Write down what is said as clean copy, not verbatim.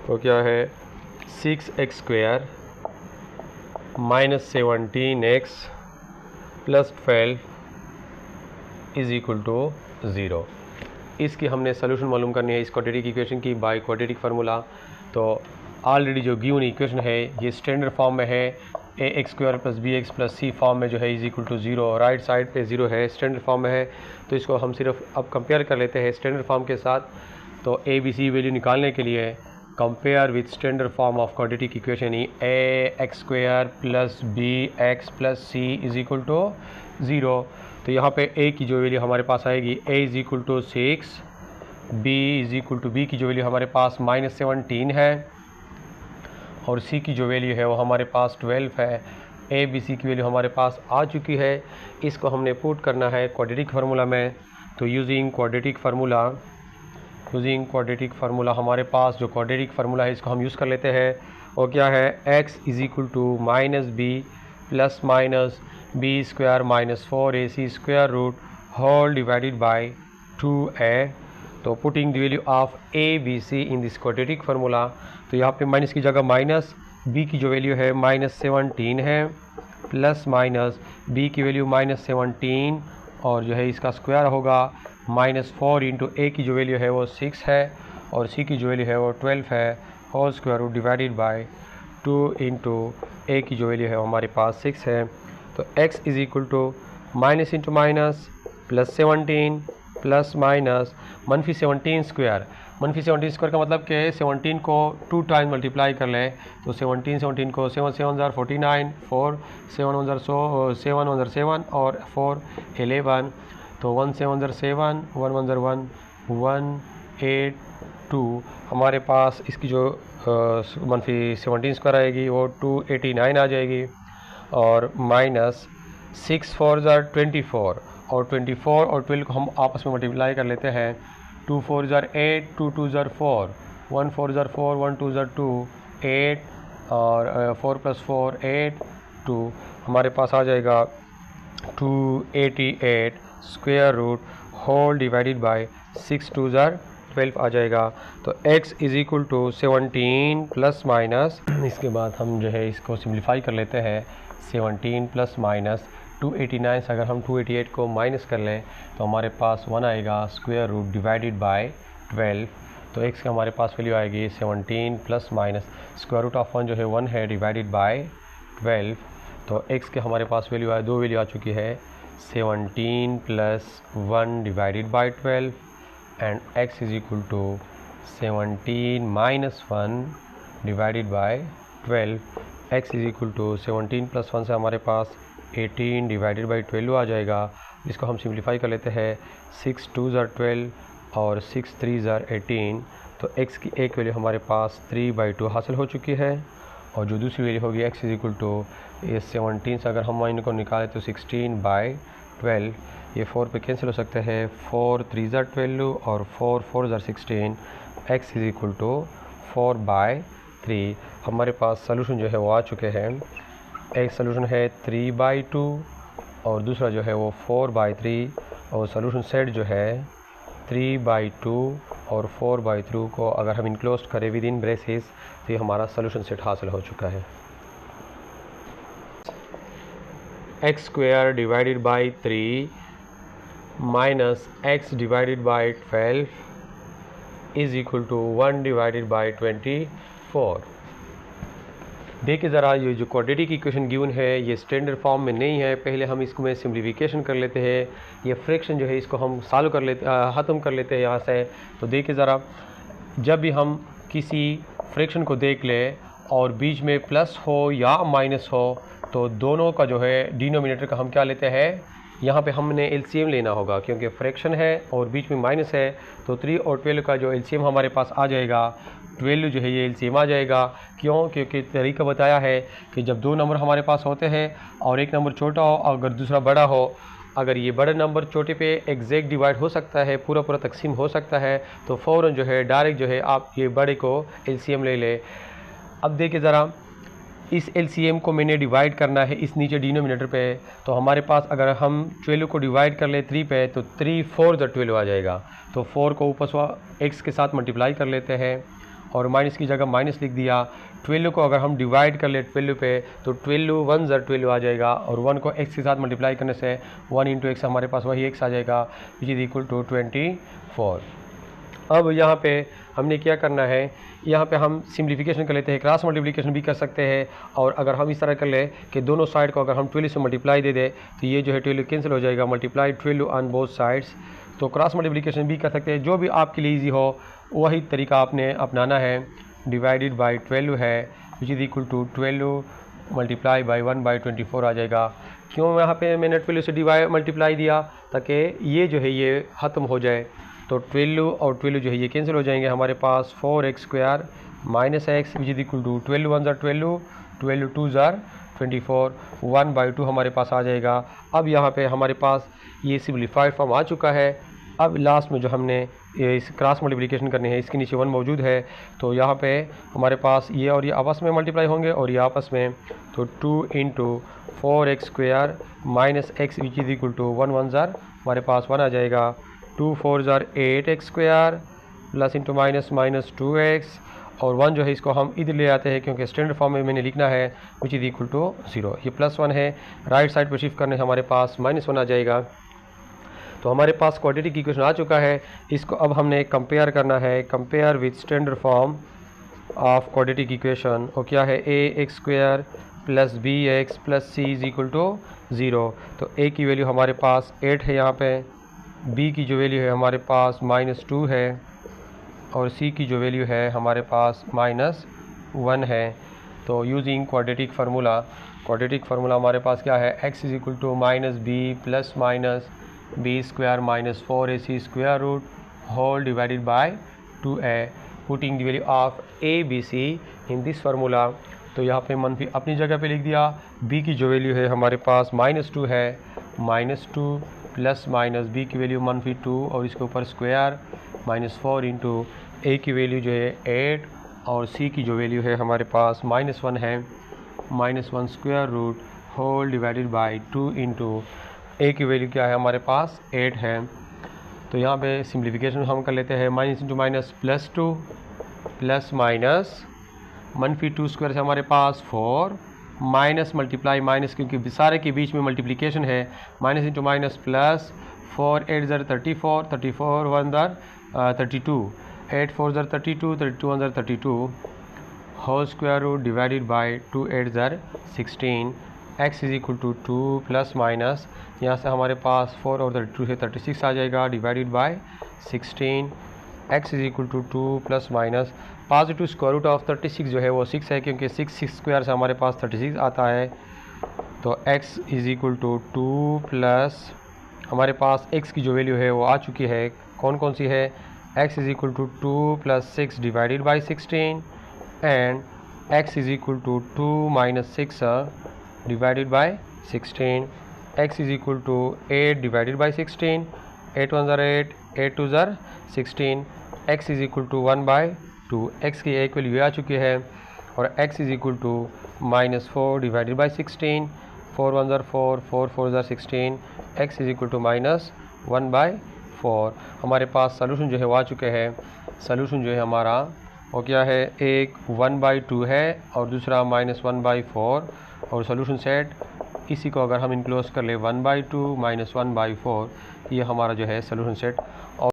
तो क्या है 6x² -17x + 12 = 0। इसकी हमने सोल्यूशन मालूम करनी है इस क्वाड्रेटिक इक्वेशन की बाय क्वाड्रेटिक फार्मूला। तो ऑलरेडी जो गिवन इक्वेशन है ये स्टैंडर्ड फॉर्म में है, ax² + bx + c फॉर्म में जो है = 0, राइट साइड पे 0 है, स्टैंडर्ड फॉर्म में है। तो इसको हम सिर्फ अब कंपेयर कर लेते हैं स्टैंडर्ड फॉर्म के साथ। तो a b c वैल्यू निकालने के लिए compare with standard form of quadratic equation he ax² + bx + c = 0। तो यहाँ पे a की जो वैल्यू हमारे पास आएगी a = 6, b की जो वैल्यू हमारे पास -17 है और c की जो वैल्यू है वो हमारे पास 12 है। a b c की वैल्यू हमारे पास आ चुकी है। इसको हमने पुट करना है क्वाड्रेटिक फार्मूला में। तो यूजिंग क्वाड्रेटिक फार्मूला हमारे पास जो क्वाड्रेटिक फार्मूला है इसको हम यूज़ कर लेते हैं। और क्या है x = -b ± b² - 4ac² whole divided by 2a। तो putting the value of a b c in this quadratic formula. तो यहाँ पे माइनस की जगह माइनस, b की जो वैल्यू है -17 है, प्लस माइनस b की वैल्यू -17 और जो है इसका स्क्वायर होगा -4 × a की जो वैल्यू है वो 6 है और c की जो वैल्यू है वो 12 है, whole square root divided by 2 × a की जो वैल्यू है वो हमारे पास 6 है। तो x = minus into minus +17 plus minus -17² -17² का मतलब कि 17 को 2 टाइम मल्टीप्लाई कर लें तो 17 को 7 7 * 49, 4 7 1 7 और 4 11। तो 1 7 7 1 1 1 182। हमारे पास इसकी जो -17² आएगी वो 289 आ जाएगी और -6 4 = 24 और 24 और 12 को हम आपस में मल्टीप्लाई कर लेते हैं। 2 4 = 8, 2 2 = 4, 1 4 = 4, 1 2 = 2, 8 और 4 + 4 8 2। हमारे पास आ जाएगा 288 square root whole divided by 6 2 = 12 आ जाएगा। तो x = 17 प्लस माइनस, इसके बाद हम जो है इसको सिंप्लीफाई कर लेते हैं। 17 प्लस माइनस 289 से अगर हम 288 को माइनस कर लें तो हमारे पास 1 आएगा स्क्वायर रूट डिवाइडेड बाय 12। तो x का हमारे पास वैल्यू आएगी 17 plus minus square root of 1 जो है 1 है डिवाइडेड बाय 12। तो x के हमारे पास वैल्यू आए, दो वैल्यू आ चुकी है 17 plus 1 divided by 12 and x = 17 minus 1 divided by 12। x = 17 plus 1 से हमारे पास 18 डिवाइडेड बाई 12 आ जाएगा। इसको हम सिंप्लीफाई कर लेते हैं। 6 2 = 12 और 6 3 = 18। तो x की एक वैल्यू हमारे पास 3/2 हासिल हो चुकी है और जो दूसरी वैल्यू होगी x = ये 17 से अगर हम इनको निकालें तो 16/12। ये 4 पे कैंसिल हो सकते हैं। 4 3 = 12 और 4 4 = 16। x = 4/3। हमारे पास सोल्यूशन जो है वो आ चुके हैं। एक सोल्यूशन है 3/2 और दूसरा जो है वो 4/3 और सोल्यूशन सेट जो है 3/2 और 4/3 को अगर हम इनक्लोज करें विद इन ब्रेसेस तो ये हमारा सोल्यूशन सेट हासिल हो चुका है। x² divided by 3 minus x divided by 12 = 1 divided by 24। देखिए ज़रा ये जो क्वाड्रेटिक इक्वेशन गिवन है ये स्टैंडर्ड फॉर्म में नहीं है। पहले हम इसको में सिम्प्लीफिकेशन कर लेते हैं। ये फ्रैक्शन जो है इसको हम सॉल्व कर लेते ख़त्म कर लेते हैं यहाँ से। तो देखिए ज़रा, जब भी हम किसी फ्रैक्शन को देख लें और बीच में प्लस हो या माइनस हो तो दोनों का जो है डिनोमिनेटर का हम क्या लेते हैं, यहाँ पे हमने एलसीएम लेना होगा क्योंकि फ्रैक्शन है और बीच में माइनस है। तो 3 और 12 का जो एलसीएम हमारे पास आ जाएगा 12 जो है ये एलसीएम आ जाएगा। क्यों? क्योंकि तरीका बताया है कि जब दो नंबर हमारे पास होते हैं और एक नंबर छोटा हो अगर दूसरा बड़ा हो, अगर ये बड़ा नंबर छोटे पे एग्जैक्ट डिवाइड हो सकता है, पूरा पूरा तकसीम हो सकता है, तो फ़ौरन जो है डायरेक्ट जो है आप ये बड़े को एलसीएम ले लें। अब देखिए ज़रा, इस एलसीएम को मैंने डिवाइड करना है इस नीचे डिनोमिनेटर पे। तो हमारे पास अगर हम 12 को डिवाइड कर ले 3 पे तो 3 4 = 12 आ जाएगा। तो 4 को ऊपर x के साथ मल्टीप्लाई कर लेते हैं और माइनस की जगह माइनस लिख दिया। 12 को अगर हम डिवाइड कर ले 12 पे तो 12 1 ज़र 12 आ जाएगा, और 1 को x के साथ मल्टीप्लाई करने से 1 इंटू एक्स हमारे पास वही x आ जाएगा, विच इज़ इक्वल टू 24। अब यहाँ पे हमने क्या करना है, यहाँ पे हम सिम्प्लीफिकेशन कर लेते हैं, क्रॉस मल्टीप्लिकेशन भी कर सकते हैं। और अगर हम इस तरह कर ले कि दोनों साइड को अगर हम 12 से मल्टीप्लाई दे दें तो ये जो है 12 कैंसिल हो जाएगा, मल्टीप्लाई 12 ऑन बोथ साइड्स। तो क्रॉस मल्टीप्लिकेशन भी कर सकते हैं, जो भी आपके लिए ईजी हो वही तरीका आपने अपनाना है। डिवाइडेड बाई 12 है which is equal to 12 multiply by 1/24 आ जाएगा। क्यों यहाँ पे मैंने 12 से मल्टीप्लाई दिया, ताकि ये जो है ये ख़त्म हो जाए। तो 12 और 12 जो है ये कैंसिल हो जाएंगे, हमारे पास 4x² minus x which is equal to 12 1 ज़र 12, 12 2 ज़र 24, 1/2 हमारे पास आ जाएगा। अब यहाँ पे हमारे पास ये सिम्प्लीफाइड फॉर्म आ चुका है। अब लास्ट में जो हमने इस क्रॉस मल्टीप्लिकेशन करनी है, इसके नीचे 1 मौजूद है, तो यहाँ पे हमारे पास ये और ये आपस में मल्टीप्लाई होंगे और ये आपस में, तो 2 into 4x² minus x which is equal to 1 1 ज़र हमारे पास 1 आ जाएगा, 2 4 ज़र 8x² plus into minus minus 2x, और 1 जो है इसको हम इधर ले आते हैं क्योंकि स्टैंडर्ड फॉर्म में मैंने लिखना है विच इज़ इक्वल टू 0। ये +1 है, राइट साइड पर शिफ्ट करने हमारे पास -1 आ जाएगा। तो हमारे पास क्वाड्रेटिक इक्वेशन आ चुका है, इसको अब हमने कंपेयर करना है, compare with standard form of quadratic equation. और क्या है, ax² plus bx plus c is equal to 0। तो a की वैल्यू हमारे पास 8 है, यहाँ पे b की जो वैल्यू है हमारे पास -2 है, और c की जो वैल्यू है हमारे पास -1 है। तो यूजिंग क्वाड्रेटिक फार्मूला हमारे पास क्या है, x is equal to -b plus minus b² minus 4ac square root whole divided by 2a, putting the value of a b c in this formula. तो यहाँ पे मनफी अपनी जगह पे लिख दिया, b की जो वैल्यू है हमारे पास -2 है, -2 प्लस माइनस b की वैल्यू -2 और इसके ऊपर स्क्वायर -4 इंटू a की वैल्यू जो है 8 और c की जो वैल्यू है हमारे पास -1 है, -1 square root whole divided by 2 into a की वैल्यू क्या है हमारे पास 8 है। तो यहाँ पे सिम्प्लीफिकेशन हम कर लेते हैं, minus into minus +2 plus minus -2 square से हमारे पास 4 माइनस मल्टीप्लाई माइनस, क्योंकि सारे के बीच में मल्टीप्लिकेशन है, माइनस इंटू माइनस प्लस 4 8 ज़र 34, 34 1 ज़र 32, 8 4 ज़र 32, 32 1 ज़र 32 whole square root divided by 2 8 ज़र 16, x is equal to 2 plus minus, यहाँ से हमारे पास 4 और 32 से 36 आ जाएगा, divided by 16, x is equal to 2 plus minus positive square root of 36 जो है वो 6 है, क्योंकि 6 स्क्वायर से हमारे पास 36 आता है। तो x is equal to 2 plus हमारे पास x की जो वैल्यू है वो आ चुकी है, कौन कौन सी है, x is equal to 2 plus 6 divided by 16 and x is equal to 2 minus 6 divided by 16, x is equal to 8 divided by 16, 8 1 ज़र 8, 8 2 ज़र 16, x is equal to 1/2, x की एक वैल्यू आ चुकी है, और x is equal to -4 divided by 16, 4 1 ज़र 4, 4 4 ज़र 16, x is equal to -1/4। हमारे पास सोल्यूशन जो है वो आ चुके हैं। सोल्यूशन जो है हमारा वो क्या है, एक 1/2 है और दूसरा -1/4, और सोल्यूशन सेट इसी को अगर हम इनक्लोज कर ले 1/2 -1/4, ये हमारा जो है सोल्यूशन सेट। और